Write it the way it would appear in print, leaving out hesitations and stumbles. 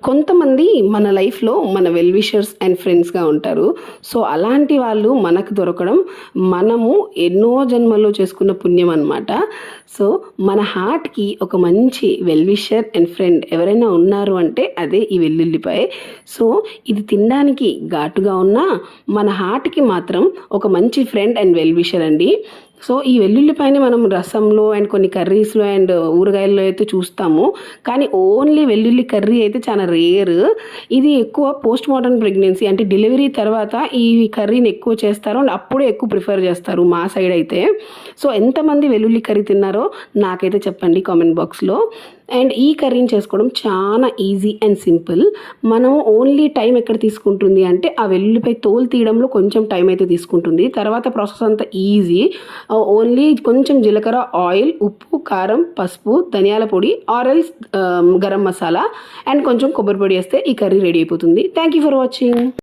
కొంతమంది మన లైఫ్లో మన వెల్ విషర్స్ అండ్ ఫ్రెండ్స్గా ఉంటారు. సో అలాంటి వాళ్ళు మనకు దొరకడం మనము ఎన్నో జన్మల్లో చేసుకున్న పుణ్యం అనమాట. సో మన హార్ట్కి ఒక మంచి వెల్ విషర్ అండ్ ఫ్రెండ్ ఎవరైనా ఉన్నారు అంటే అదే ఈ వెల్లుల్లిపాయ. సో ఇది తినడానికి ఘాటుగా ఉన్నా మన హార్ట్కి మాత్రం ఒక మంచి ఫ్రెండ్ అండ్ వెల్ విషర్ అండి. సో ఈ వెల్లుల్లిపాయని మనం రసంలో అండ్ కొన్ని కర్రీస్లో అండ్ ఊరగాయల్లో అయితే చూస్తాము, కానీ ఓన్లీ వెల్లుల్లి కర్రీ అయితే చాలా రేర్. ఇది ఎక్కువ పోస్ట్ మార్టం ప్రెగ్నెన్సీ అంటే డెలివరీ తర్వాత ఈ కర్రీని ఎక్కువ చేస్తారు అండ్ అప్పుడే ఎక్కువ ప్రిఫర్ చేస్తారు మా సైడ్ అయితే. సో ఎంతమంది వెల్లుల్లి కర్రీ తిన్నారో నాకైతే చెప్పండి కామెంట్ బాక్స్లో. అండ్ ఈ కర్రీని చేసుకోవడం చాలా ఈజీ అండ్ సింపుల్. మనం ఓన్లీ టైం ఎక్కడ తీసుకుంటుంది అంటే ఆ వెల్లుల్లిపై తోలు తీయడంలో కొంచెం టైం అయితే తీసుకుంటుంది. తర్వాత ప్రాసెస్ అంతా ఈజీ. ఓన్లీ కొంచెం జీలకర్ర, ఆయిల్, ఉప్పు, కారం, పసుపు, ధనియాల పొడి ఆరెల్స్ గరం మసాలా అండ్ కొంచెం కొబ్బరి పొడి వేస్తే ఈ కర్రీ రెడీ అయిపోతుంది. Thank you for watching.